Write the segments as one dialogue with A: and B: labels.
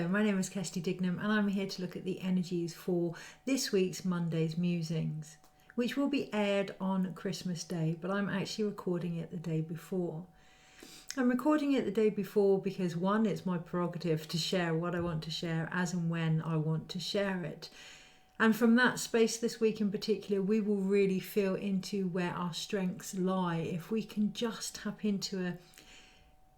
A: Hello, my name is Kirsty Dignam and I'm here to look at the energies for this week's Monday's Musings, which will be aired on Christmas Day, but I'm actually recording it the day before. I'm recording it the day before because one, it's my prerogative to share what I want to share as and when I want to share it. And from that space this week in particular, we will really feel into where our strengths lie if we can just tap into a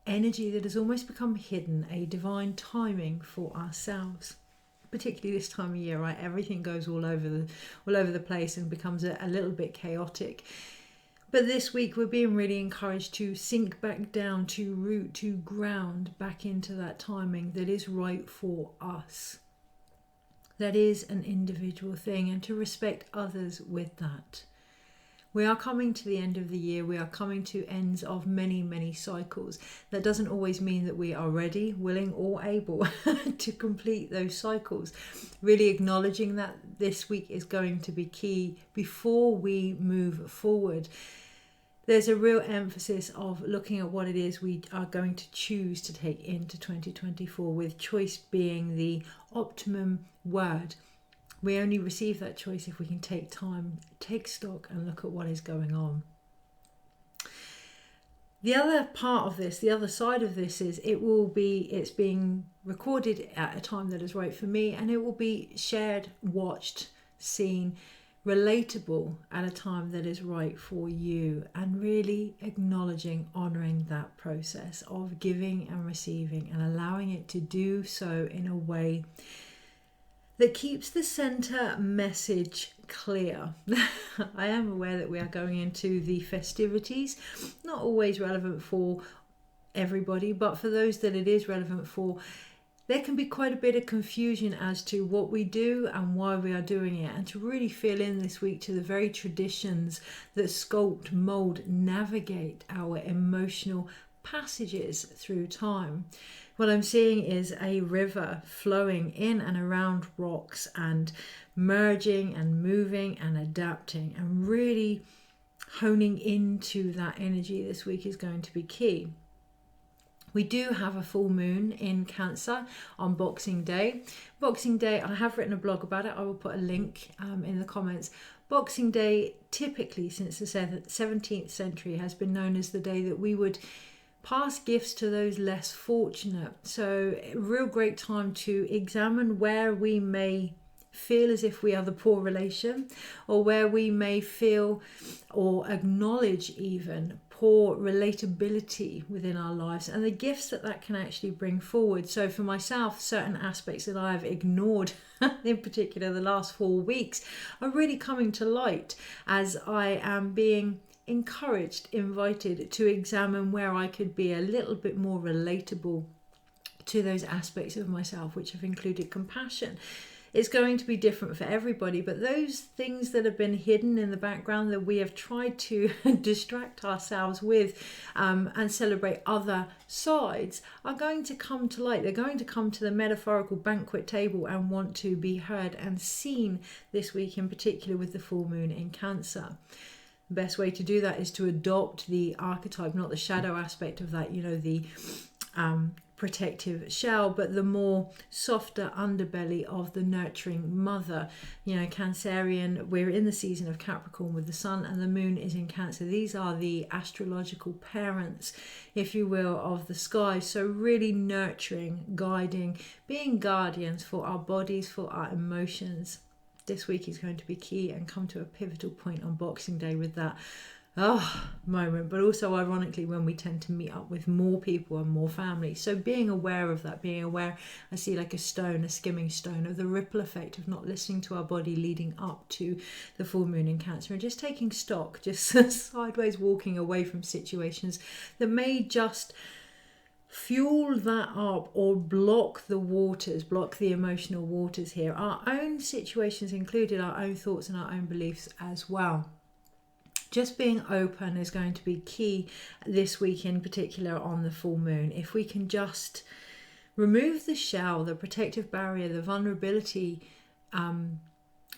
A: energy that has almost become hidden, a divine timing for ourselves. Particularly this time of year, right? Everything goes all over the place and becomes a little bit chaotic. But this week we're being really encouraged to sink back down, to root, to ground back into that timing that is right for us. That is an individual thing, and to respect others with that. We are coming to the end of the year. We are coming to ends of many, many cycles. That doesn't always mean that we are ready, willing or able to complete those cycles. Really acknowledging that this week is going to be key before we move forward. There's a real emphasis of looking at what it is we are going to choose to take into 2024, with choice being the optimum word. We only receive that choice if we can take time, take stock and look at what is going on. The other part of this, the other side of this is it's being recorded at a time that is right for me, and it will be shared, watched, seen, relatable at a time that is right for you, and really acknowledging, honouring that process of giving and receiving and allowing it to do so in a way that keeps the centre message clear. I am aware that we are going into the festivities, not always relevant for everybody, but for those that it is relevant for, there can be quite a bit of confusion as to what we do and why we are doing it, and to really feel in this week to the very traditions that sculpt, mould, navigate our emotional passages through time. What I'm seeing is a river flowing in and around rocks and merging and moving and adapting, and really honing into that energy this week is going to be key. We do have a full moon in Cancer on Boxing Day. Boxing Day, I have written a blog about it. I will put a link in the comments. Boxing Day, typically since the 17th century, has been known as the day that we would pass gifts to those less fortunate. So a real great time to examine where we may feel as if we are the poor relation, or where we may feel or acknowledge even poor relatability within our lives, and the gifts that can actually bring forward. So for myself, certain aspects that I have ignored in particular the last 4 weeks are really coming to light as I am being encouraged, invited to examine where I could be a little bit more relatable to those aspects of myself, which have included compassion. It's going to be different for everybody, but those things that have been hidden in the background that we have tried to distract ourselves with and celebrate other sides are going to come to light. They're going to come to the metaphorical banquet table and want to be heard and seen this week, in particular with the full moon in Cancer. The best way to do that is to adopt the archetype, not the shadow aspect of that, the protective shell, but the more softer underbelly of the nurturing mother. Cancerian, we're in the season of Capricorn with the sun and the moon is in Cancer. These are the astrological parents, if you will, of the sky. So really nurturing, guiding, being guardians for our bodies, for our emotions. This week is going to be key and come to a pivotal point on Boxing Day with that moment, but also ironically when we tend to meet up with more people and more family. So being aware of that, being aware, I see like a skimming stone, of the ripple effect of not listening to our body leading up to the full moon in Cancer, and just taking stock, just sideways walking away from situations that may just fuel that up or block the emotional waters here. Our own situations included, our own thoughts and our own beliefs as well. Just being open is going to be key this week, in particular on the full moon. If we can just remove the shell, the protective barrier, the vulnerability,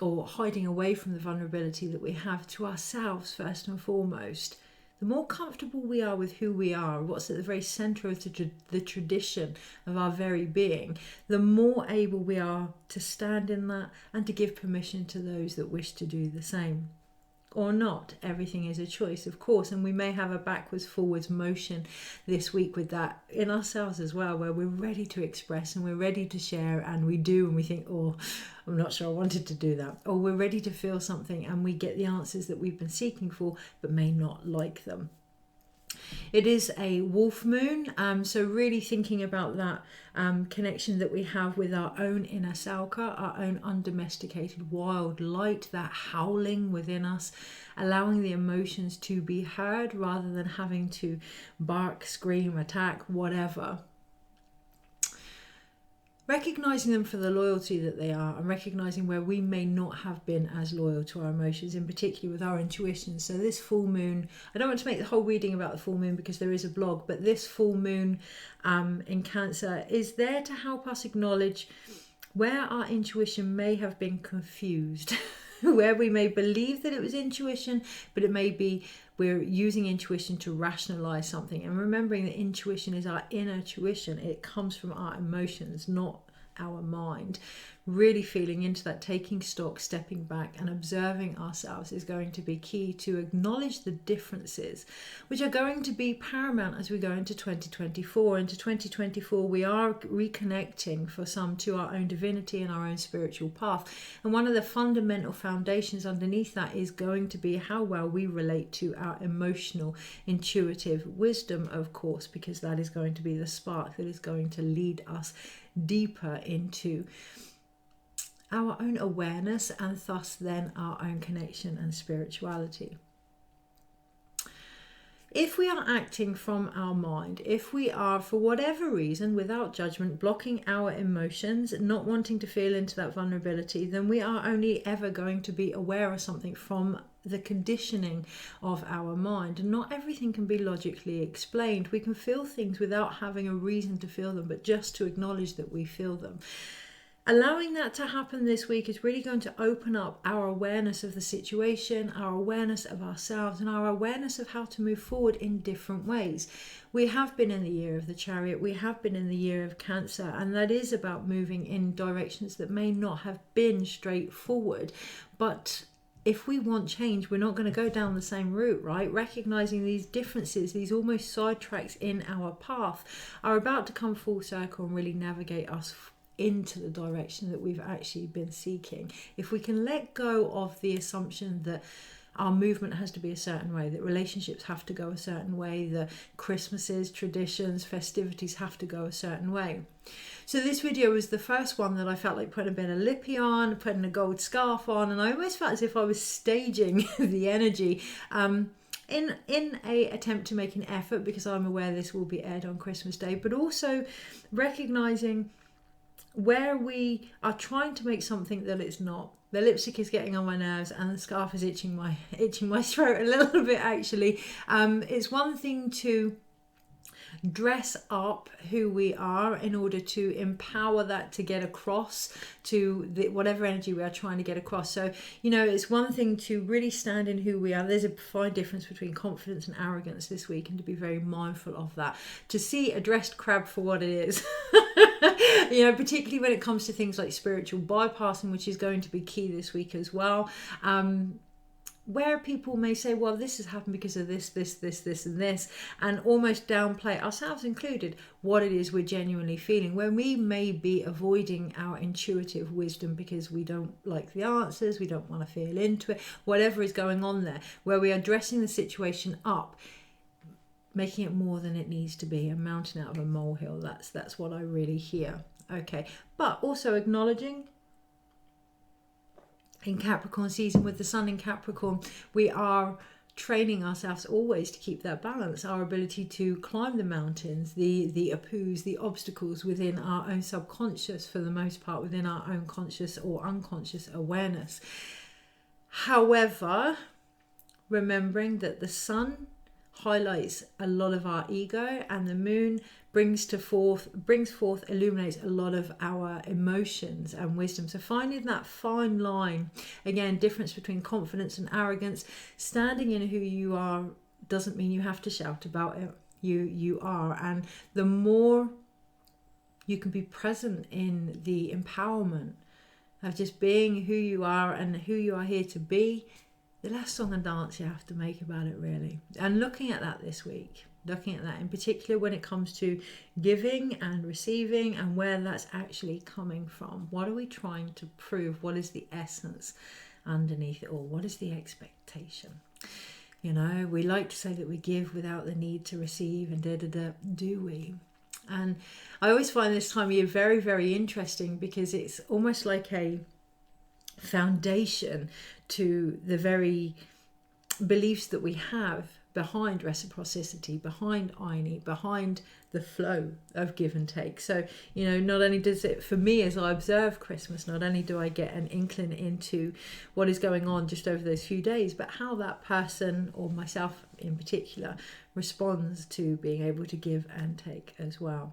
A: or hiding away from the vulnerability that we have to ourselves first and foremost, the more comfortable we are with who we are, what's at the very center of the tradition of our very being, the more able we are to stand in that and to give permission to those that wish to do the same. Or not. Everything is a choice, of course, and we may have a backwards forwards motion this week with that in ourselves as well, where we're ready to express and we're ready to share, and we do, and we think, oh, I'm not sure I wanted to do that, or we're ready to feel something and we get the answers that we've been seeking for but may not like them. It is a wolf moon, so really thinking about that connection that we have with our own inner Salka, our own undomesticated wild light, that howling within us, allowing the emotions to be heard rather than having to bark, scream, attack, whatever. Recognizing them for the loyalty that they are, and recognizing where we may not have been as loyal to our emotions, in particular with our intuition. So this full moon, I don't want to make the whole reading about the full moon because there is a blog, but this full moon in Cancer is there to help us acknowledge where our intuition may have been confused, where we may believe that it was intuition, but it may be we're using intuition to rationalize something. And remembering that intuition is our inner tuition. It comes from our emotions, not our mind. Really feeling into that, taking stock, stepping back and observing ourselves is going to be key to acknowledge the differences, which are going to be paramount as we go into 2024. Into 2024, we are reconnecting for some to our own divinity and our own spiritual path. And one of the fundamental foundations underneath that is going to be how well we relate to our emotional, intuitive wisdom, of course, because that is going to be the spark that is going to lead us deeper into our own awareness and thus then our own connection and spirituality. If we are acting from our mind, if we are for whatever reason without judgment blocking our emotions, not wanting to feel into that vulnerability, then we are only ever going to be aware of something from the conditioning of our mind. And not everything can be logically explained. We can feel things without having a reason to feel them, but just to acknowledge that we feel them. Allowing that to happen this week is really going to open up our awareness of the situation, our awareness of ourselves, and our awareness of how to move forward in different ways. We have been in the year of the Chariot, we have been in the year of Cancer, and that is about moving in directions that may not have been straightforward. But if we want change, we're not going to go down the same route, right? Recognizing these differences, these almost sidetracks in our path, are about to come full circle and really navigate us into the direction that we've actually been seeking. If we can let go of the assumption that our movement has to be a certain way, that relationships have to go a certain way, that Christmases, traditions, festivities have to go a certain way. So this video was the first one that I felt like putting a bit of lippy on, putting a gold scarf on, and I almost felt as if I was staging the energy in a attempt to make an effort, because I'm aware this will be aired on Christmas Day, but also recognizing where we are trying to make something that it's not. The lipstick is getting on my nerves and the scarf is itching my throat a little bit, actually. It's one thing to dress up who we are in order to empower that to get across to whatever energy we are trying to get across. So, it's one thing to really stand in who we are. There's a fine difference between confidence and arrogance this week, and to be very mindful of that. To see a dressed crab for what it is, particularly when it comes to things like spiritual bypassing, which is going to be key this week as well. Where people may say, well, this has happened because of this, and this, and almost downplay, ourselves included, what it is we're genuinely feeling, when we may be avoiding our intuitive wisdom because we don't like the answers, we don't want to feel into it, whatever is going on there, where we are dressing the situation up, making it more than it needs to be, a mountain out of a molehill. That's what I really hear. Okay, but also acknowledging in Capricorn season, with the sun in Capricorn, we are training ourselves always to keep that balance, our ability to climb the mountains, the apus, the obstacles within our own subconscious, for the most part within our own conscious or unconscious awareness. However, remembering that the sun highlights a lot of our ego, and the moon brings forth, illuminates a lot of our emotions and wisdom. So finding that fine line, again, difference between confidence and arrogance, standing in who you are doesn't mean you have to shout about it. You are. And the more you can be present in the empowerment of just being who you are and who you are here to be, the less song and dance you have to make about it, really. And looking at that this week, looking at that in particular when it comes to giving and receiving and where that's actually coming from. What are we trying to prove? What is the essence underneath it all? What is the expectation? You know, we like to say that we give without the need to receive, and do we? And I always find this time of year very, very interesting, because it's almost like a foundation to the very beliefs that we have behind reciprocity, behind Ayni, behind the flow of give and take. So, you know, not only does it, for me as I observe Christmas, not only do I get an inkling into what is going on just over those few days, but how that person, or myself in particular, responds to being able to give and take as well.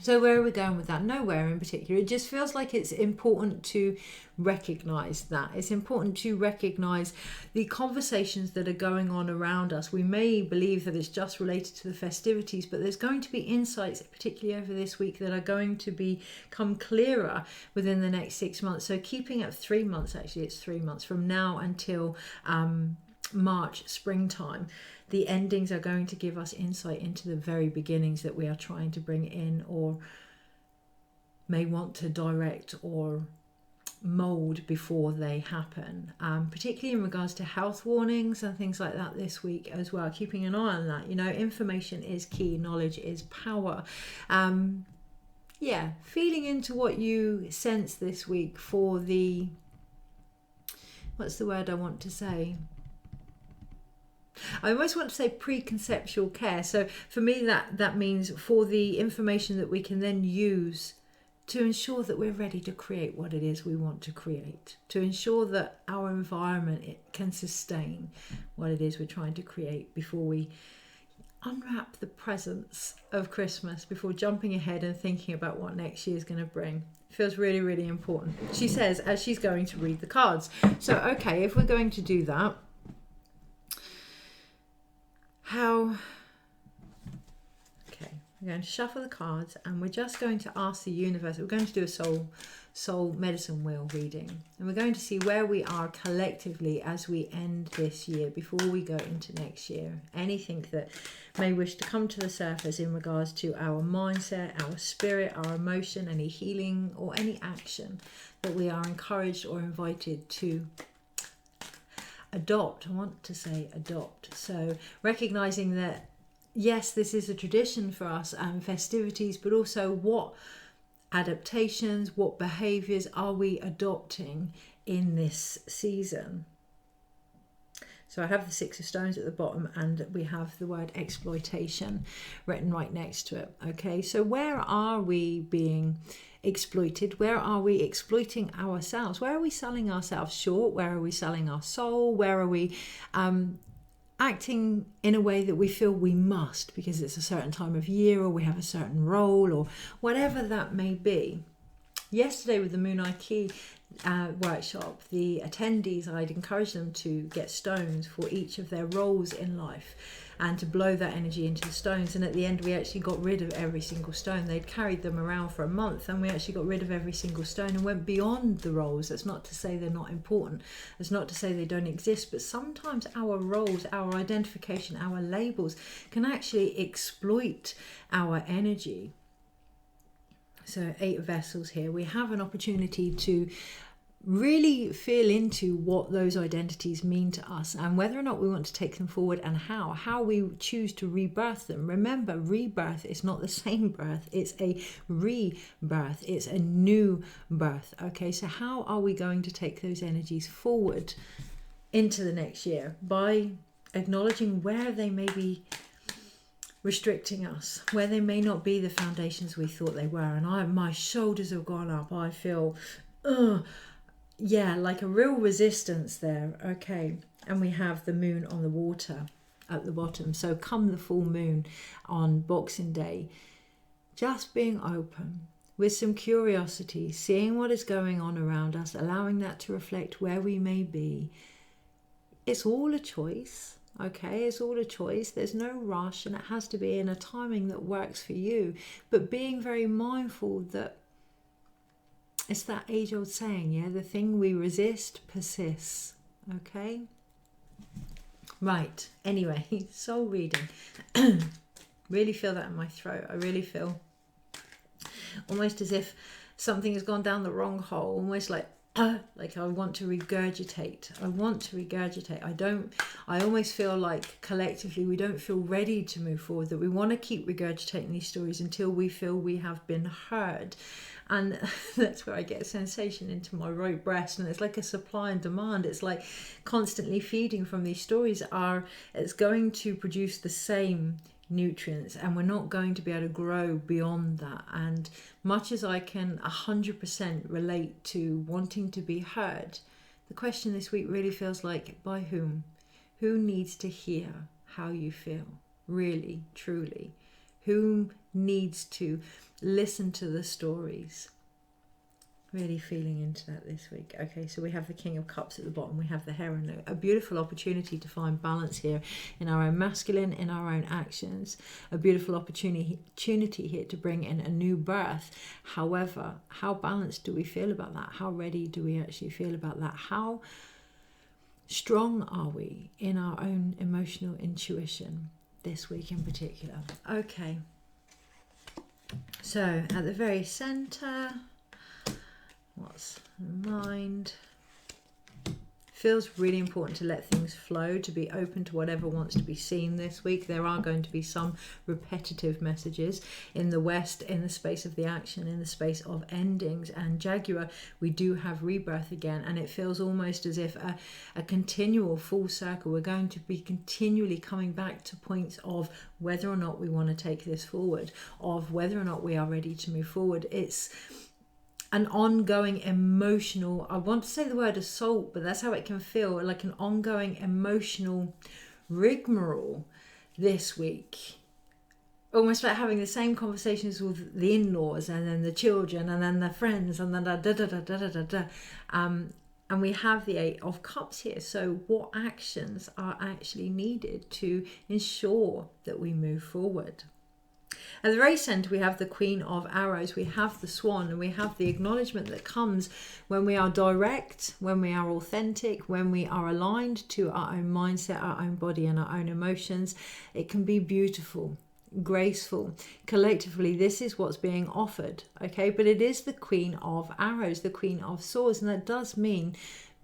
A: So where are we going with that? Nowhere in particular. It just feels like it's important to recognize that. It's important to recognize the conversations that are going on around us. We may believe that it's just related to the festivities, but there's going to be insights, particularly over this week, that are going to become clearer within the next 6 months. So keeping it 3 months, actually it's 3 months from now until March, springtime. The endings are going to give us insight into the very beginnings that we are trying to bring in, or may want to direct or mold before they happen, particularly in regards to health warnings and things like that this week as well. Keeping an eye on that. You know, information is key, knowledge is power. Yeah, feeding into what you sense this week for the, what's the word I want to say? I almost want to say preconceptual care. So for me, that means for the information that we can then use to ensure that we're ready to create what it is we want to create, to ensure that our environment, it can sustain what it is we're trying to create before we unwrap the presents of Christmas, before jumping ahead and thinking about what next year is going to bring. It feels really, really important. She says, as she's going to read the cards. So, okay, if we're going to do that, we're going to shuffle the cards, and we're just going to ask the universe. We're going to do a soul medicine wheel reading, and we're going to see where we are collectively as we end this year before we go into next year. Anything that may wish to come to the surface in regards to our mindset, our spirit, our emotion, any healing or any action that we are encouraged or invited to adopt. I want to say adopt. So recognizing that, yes, this is a tradition for us and festivities, but also what adaptations, what behaviours are we adopting in this season? So I have the 6 of Stones at the bottom, and we have the word exploitation written right next to it. Okay, so where are we being exploited? Where are we exploiting ourselves? Where are we selling ourselves short? Where are we selling our soul? Where are we acting in a way that we feel we must because it's a certain time of year, or we have a certain role, or whatever that may be? Yesterday with the munay key workshop, the attendees, I'd encourage them to get stones for each of their roles in life and to blow that energy into the stones. And at the end, we actually got rid of every single stone. They'd carried them around for a month, and we actually got rid of every single stone and went beyond the roles. That's not to say they're not important. That's not to say they don't exist. But sometimes our roles, our identification, our labels can actually exploit our energy. So 8 vessels here. We have an opportunity to really feel into what those identities mean to us, and whether or not we want to take them forward, and how we choose to rebirth them. Remember, rebirth is not the same birth. It's a rebirth. It's a new birth. Okay, so how are we going to take those energies forward into the next year? By acknowledging where they may be restricting us, where they may not be the foundations we thought they were. And my shoulders have gone up. I feel like a real resistance there. Okay, and we have the moon on the water at the bottom. So come the full moon on Boxing Day, just being open with some curiosity, seeing what is going on around us, allowing that to reflect where we may be, it's all a choice. Okay, it's all a choice. There's no rush, and it has to be in a timing that works for you. But being very mindful that it's that age-old saying, yeah, the thing we resist persists. Okay? Right. Anyway, soul reading. Really feel that in my throat. I really feel almost as if something has gone down the wrong hole, almost like I want to regurgitate. I almost feel like collectively we don't feel ready to move forward, that we want to keep regurgitating these stories until we feel we have been heard. And that's where I get a sensation into my right breast, and it's like a supply and demand. It's like constantly feeding from these stories it's going to produce the same nutrients, and we're not going to be able to grow beyond that. And much as I can 100% relate to wanting to be heard, the question this week really feels like, by whom? Who needs to hear how you feel? Really, truly. Who needs to listen to the stories? Really feeling into that this week. Okay, so we have the King of Cups at the bottom. We have the Heron. A beautiful opportunity to find balance here in our own masculine, in our own actions. A beautiful opportunity here to bring in a new birth. However, how balanced do we feel about that? How ready do we actually feel about that? How strong are we in our own emotional intuition this week in particular? Okay. So at the very center, what's the mind? Feels really important to let things flow, to be open to whatever wants to be seen this week. There are going to be some repetitive messages in the West, in the space of the action, in the space of endings. And Jaguar, we do have rebirth again, and it feels almost as if a continual full circle. We're going to be continually coming back to points of whether or not we want to take this forward, of whether or not we are ready to move forward. It's an ongoing emotional, I want to say the word assault, but that's how it can feel, like an ongoing emotional rigmarole this week. Almost like having the same conversations with the in-laws, and then the children, and then the friends, and then and we have the Eight of Cups here. So what actions are actually needed to ensure that we move forward? At the very centre, we have the Queen of Arrows, we have the Swan, and we have the acknowledgement that comes when we are direct, when we are authentic, when we are aligned to our own mindset, our own body, and our own emotions. It can be beautiful, graceful. Collectively, this is what's being offered, okay? But it is the Queen of Arrows, the Queen of Swords, and that does mean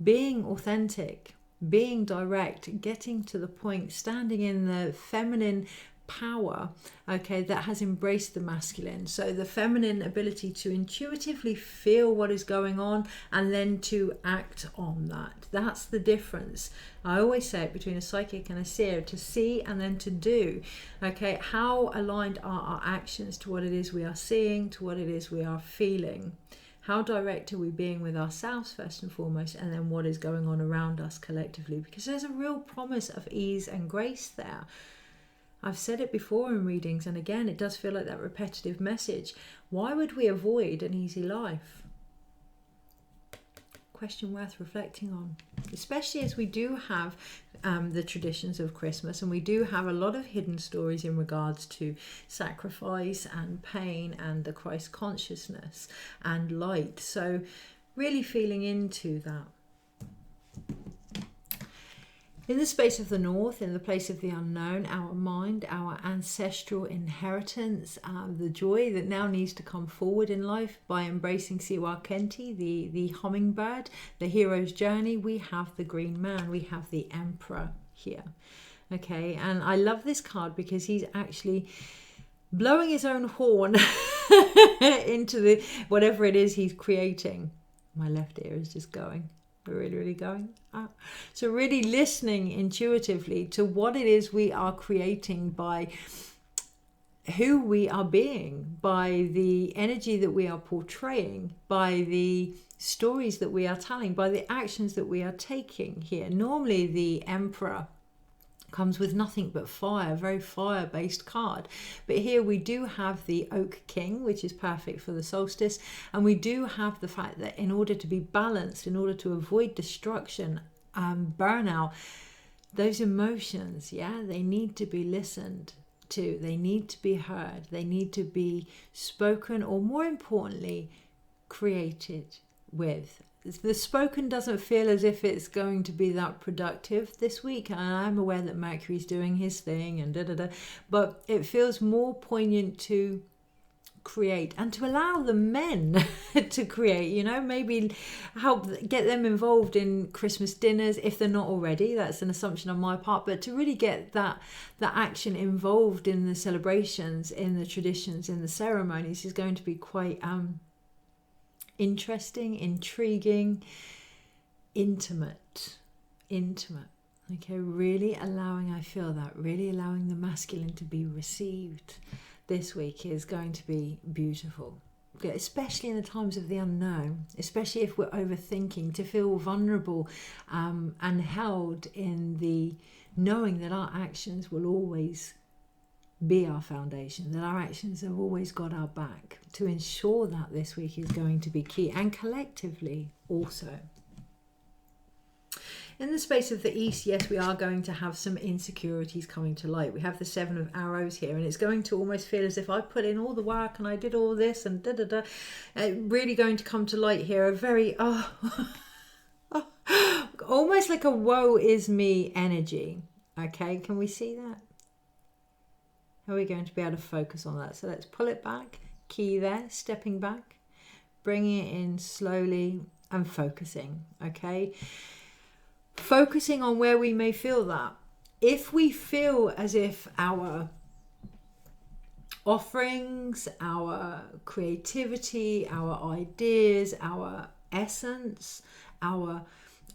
A: being authentic, being direct, getting to the point, standing in the feminine power, okay, that has embraced the masculine. So the feminine ability to intuitively feel what is going on and then to act on that. That's the difference. I always say it between a psychic and a seer, to see and then to do. Okay, how aligned are our actions to what it is we are seeing, to what it is we are feeling? How direct are we being with ourselves first and foremost, and then what is going on around us collectively? Because there's a real promise of ease and grace there. I've said it before in readings, and again, it does feel like that repetitive message. Why would we avoid an easy life? Question worth reflecting on, especially as we do have the traditions of Christmas, and we do have a lot of hidden stories in regards to sacrifice and pain and the Christ consciousness and light. So really feeling into that. In the space of the north, in the place of the unknown, our mind, our ancestral inheritance, the joy that now needs to come forward in life by embracing Siwa Kenti, the hummingbird, the hero's journey, we have the green man, we have the emperor here. Okay, and I love this card because he's actually blowing his own horn into the whatever it is he's creating. My left ear is just going. Really, really going. So really listening intuitively to what it is we are creating by who we are being, by the energy that we are portraying, by the stories that we are telling, by the actions that we are taking here. Normally the Emperor comes with nothing but fire, very fire-based card. But here we do have the Oak King, which is perfect for the solstice. And we do have the fact that in order to be balanced, in order to avoid destruction, burnout, those emotions, yeah, they need to be listened to. They need to be heard. They need to be spoken, or more importantly, created with. The spoken doesn't feel as if it's going to be that productive this week. And I'm aware that Mercury's doing his thing and but it feels more poignant to create and to allow the men to create, you know, maybe help get them involved in Christmas dinners if they're not already. That's an assumption on my part, but to really get that action involved in the celebrations, in the traditions, in the ceremonies is going to be quite interesting, intriguing, intimate. Okay, really allowing, I feel that, really allowing the masculine to be received this week is going to be beautiful. Okay, especially in the times of the unknown, especially if we're overthinking, to feel vulnerable and held in the knowing that our actions will always be our foundation, that our actions have always got our back. To ensure that this week is going to be key, and collectively also. In the space of the East, yes, we are going to have some insecurities coming to light. We have the 7 of Arrows here, and it's going to almost feel as if I put in all the work and I did all this and really going to come to light here. A very, almost like a woe is me energy. Okay, can we see that? How are we going to be able to focus on that? So let's pull it back, key there, stepping back, bringing it in slowly and focusing, okay? Focusing on where we may feel that. If we feel as if our offerings, our creativity, our ideas, our essence, our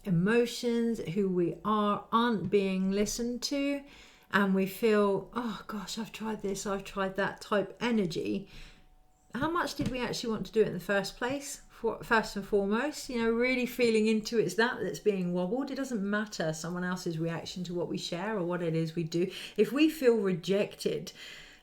A: emotions, who we are, aren't being listened to, and we feel, oh gosh, I've tried this, I've tried that type energy, how much did we actually want to do it in the first place? First and foremost, you know, really feeling into it's that's being wobbled. It doesn't matter someone else's reaction to what we share or what it is we do. If we feel rejected,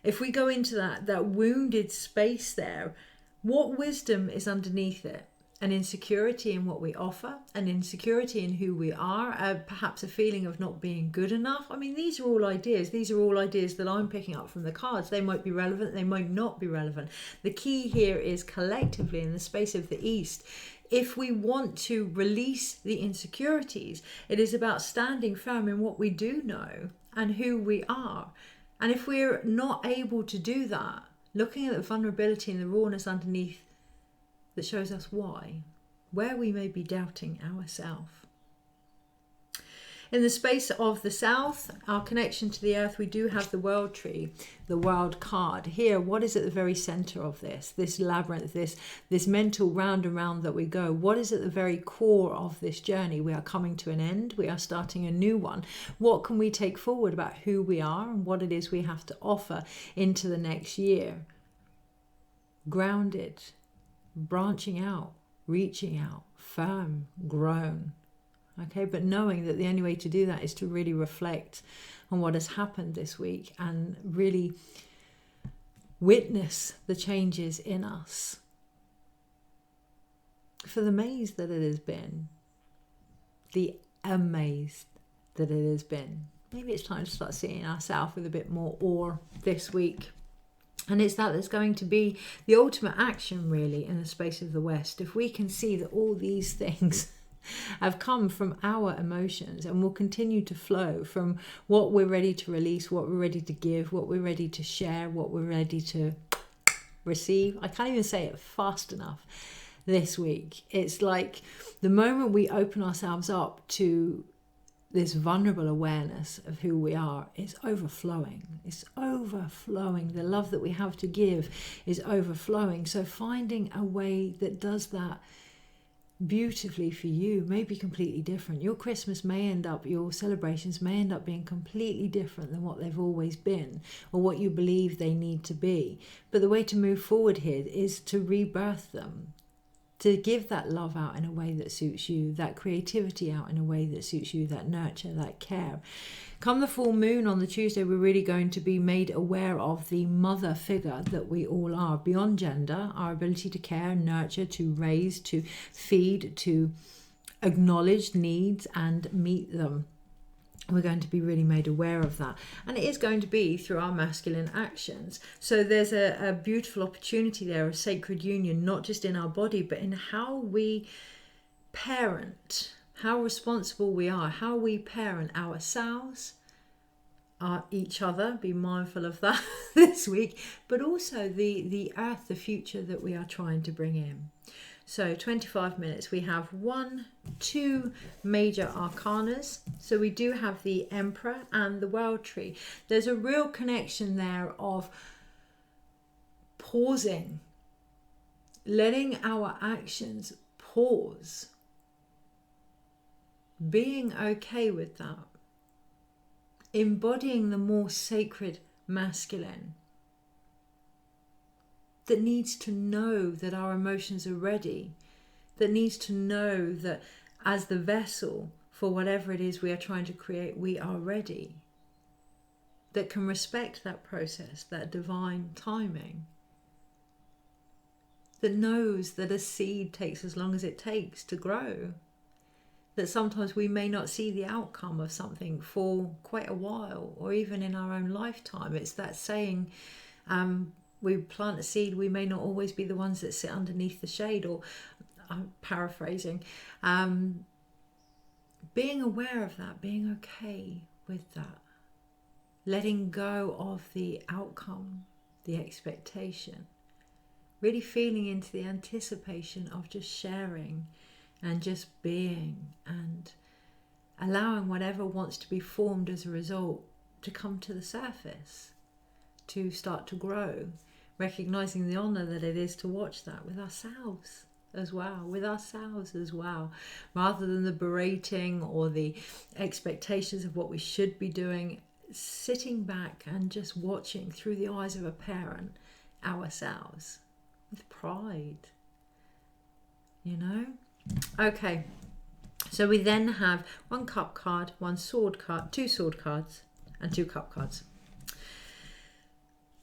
A: if we go into that wounded space there, what wisdom is underneath it? An insecurity in what we offer, an insecurity in who we are, perhaps a feeling of not being good enough. I mean, these are all ideas. These are all ideas that I'm picking up from the cards. They might be relevant, they might not be relevant. The key here is collectively in the space of the East, if we want to release the insecurities, it is about standing firm in what we do know and who we are. And if we're not able to do that, looking at the vulnerability and the rawness underneath that shows us where we may be doubting ourselves. In the space of the South, our connection to the earth, we do have the World Tree, the World card. Here, what is at the very center of this labyrinth, this mental round and round that we go? What is at the very core of this journey? We are coming to an end. We are starting a new one. What can we take forward about who we are and what it is we have to offer into the next year? Grounded, branching out, reaching out, firm, grown. Okay, but knowing that the only way to do that is to really reflect on what has happened this week and really witness the changes in us. For the maze that it has been, the amaze that it has been. Maybe it's time to start seeing ourselves with a bit more awe this week. And it's that's going to be the ultimate action, really, in the space of the West. If we can see that all these things have come from our emotions and will continue to flow from what we're ready to release, what we're ready to give, what we're ready to share, what we're ready to receive. I can't even say it fast enough this week. It's like the moment we open ourselves up to this vulnerable awareness of who we are is overflowing. It's overflowing. The love that we have to give is overflowing. So finding a way that does that beautifully for you may be completely different. Your Christmas may end up, your celebrations may end up being completely different than what they've always been or what you believe they need to be. But the way to move forward here is to rebirth them, to give that love out in a way that suits you, that creativity out in a way that suits you, that nurture, that care. Come the full moon on the Tuesday, we're really going to be made aware of the mother figure that we all are, beyond gender, our ability to care, nurture, to raise, to feed, to acknowledge needs and meet them. we're going to be really made aware of that. And it is going to be through our masculine actions. So there's a beautiful opportunity there, a sacred union, not just in our body, but in how we parent, how responsible we are, how we parent ourselves, each other. Be mindful of that this week, but also the earth, the future that we are trying to bring in. So 25 minutes, we have 2 major arcanas. So we do have the Emperor and the World Tree. There's a real connection there of pausing, letting our actions pause, being okay with that, embodying the more sacred masculine that needs to know that our emotions are ready, that needs to know that as the vessel for whatever it is we are trying to create, we are ready, that can respect that process, that divine timing, that knows that a seed takes as long as it takes to grow, that sometimes we may not see the outcome of something for quite a while, or even in our own lifetime. It's that saying, we plant a seed, we may not always be the ones that sit underneath the shade, or I'm paraphrasing. Being aware of that, being okay with that, letting go of the outcome, the expectation, really feeling into the anticipation of just sharing and just being, and allowing whatever wants to be formed as a result to come to the surface, to start to grow, recognizing the honor that it is to watch that with ourselves as well, rather than the berating or the expectations of what we should be doing. Sitting back and just watching through the eyes of a parent ourselves with pride, Okay, so we then have 1 cup card, 1 sword card, 2 sword cards, and 2 cup cards.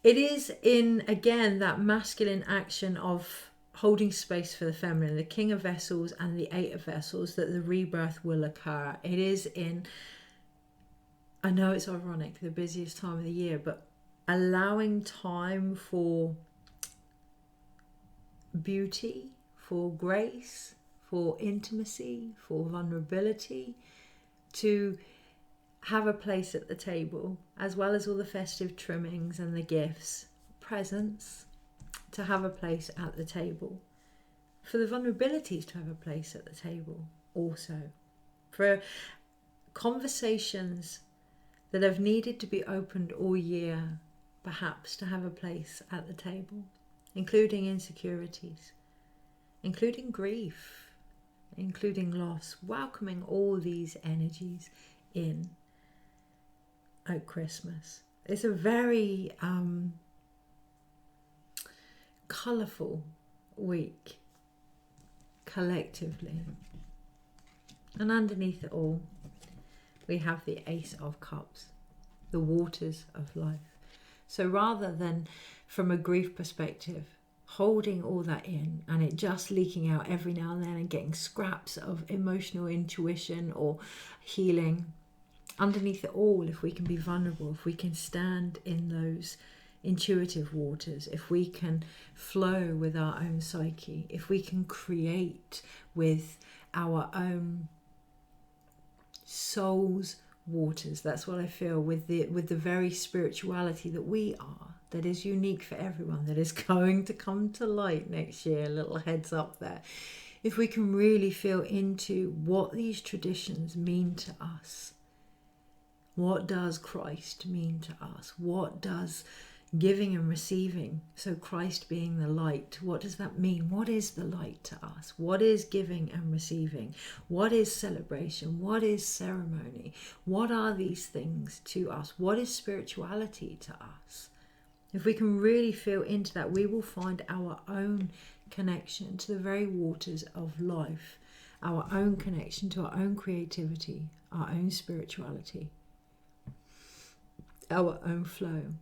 A: It is in, again, that masculine action of holding space for the feminine, the King of Vessels and the 8 of Vessels, that the rebirth will occur. It is in, I know it's ironic, the busiest time of the year, but allowing time for beauty, for grace, for intimacy, for vulnerability, to have a place at the table, as well as all the festive trimmings and the gifts, presents, to have a place at the table, for the vulnerabilities to have a place at the table also, for conversations that have needed to be opened all year, perhaps to have a place at the table, including insecurities, including grief, including loss, welcoming all these energies in at Christmas. It's a very colourful week collectively, and underneath it all we have the Ace of Cups, the waters of life. So rather than from a grief perspective holding all that in and it just leaking out every now and then and getting scraps of emotional intuition or healing, underneath it all, if we can be vulnerable, if we can stand in those intuitive waters, if we can flow with our own psyche, if we can create with our own soul's waters, that's what I feel with the very spirituality that we are, that is unique for everyone, that is going to come to light next year. A little heads up there. If we can really feel into what these traditions mean to us, what does Christ mean to us? What does giving and receiving, so Christ being the light, what does that mean? What is the light to us? What is giving and receiving? What is celebration? What is ceremony? What are these things to us? What is spirituality to us? If we can really feel into that, we will find our own connection to the very waters of life, our own connection to our own creativity, our own spirituality, our own flow,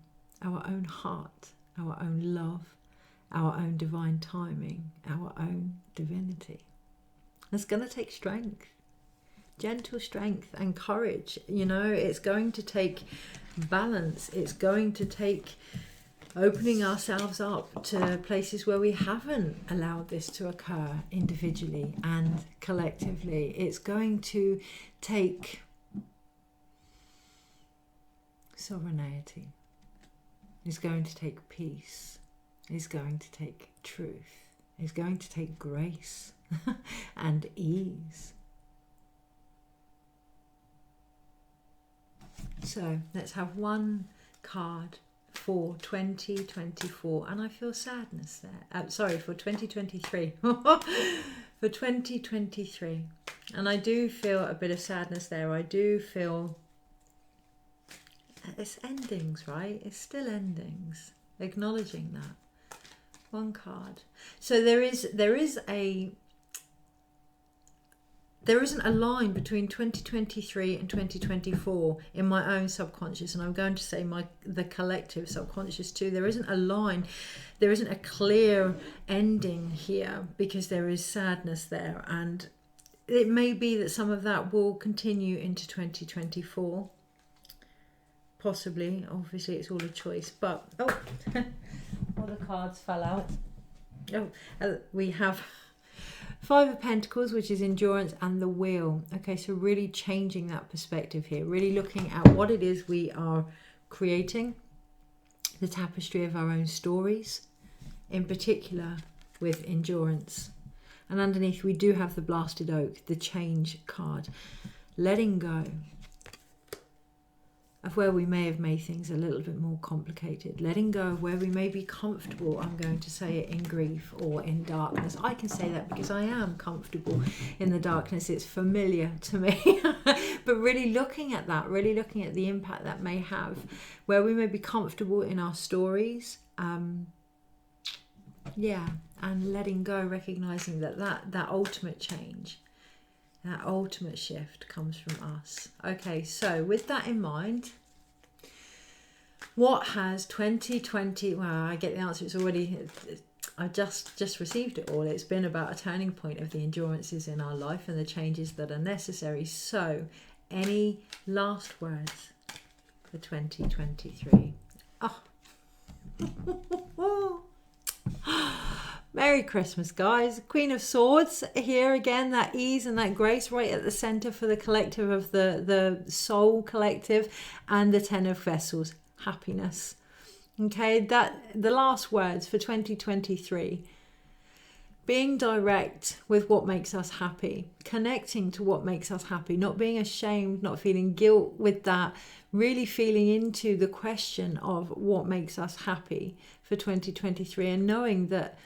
A: our own heart, our own love, our own divine timing, our own divinity. It's going to take strength gentle strength and courage. You know, it's going to take balance. It's going to take opening ourselves up to places where we haven't allowed this to occur individually and collectively. It's going to take sovereignty. It's going to take peace. It's going to take truth. It's going to take grace and ease. So let's have one card for 2024, and I feel sadness there. Sorry, for 2023. For 2023. And I do feel a bit of sadness there. I do feel it's endings, right? It's still endings. Acknowledging that. One card. So there isn't a line between 2023 and 2024 in my own subconscious, and I'm going to say the collective subconscious too. There isn't a line, there isn't a clear ending here, because there is sadness there, and it may be that some of that will continue into 2024. Possibly, obviously it's all a choice, but all the cards fell out. We have Five of Pentacles, which is endurance, and the Wheel. Okay, so really changing that perspective here, really looking at what it is we are creating, the tapestry of our own stories, in particular with endurance. And underneath we do have the Blasted Oak, the change card, letting go of where we may have made things a little bit more complicated, letting go of where we may be comfortable. I'm going to say it in grief or in darkness. I can say that because I am comfortable in the darkness. It's familiar to me. But really looking at that, really looking at the impact that may have, where we may be comfortable in our stories. And letting go, recognizing that ultimate change, that ultimate shift comes from us. Okay, so with that in mind, what has 2020, well, I get the answer, it's already, I just received it all. It's been about a turning point of the endurances in our life and the changes that are necessary. So, any last words for 2023? Merry Christmas, guys. Queen of Swords here again, that ease and that grace right at the center for the collective of the soul collective, and the Ten of Vessels, happiness. Okay, that the last words for 2023. Being direct with what makes us happy, connecting to what makes us happy, not being ashamed, not feeling guilt with that, really feeling into the question of what makes us happy for 2023, and knowing that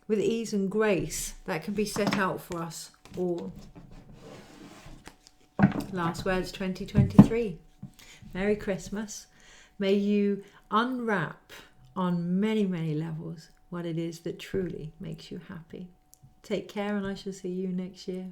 A: with ease and grace that can be set out for us all. Last words 2023. Merry Christmas. May you unwrap on many, many levels what it is that truly makes you happy. Take care, and I shall see you next year.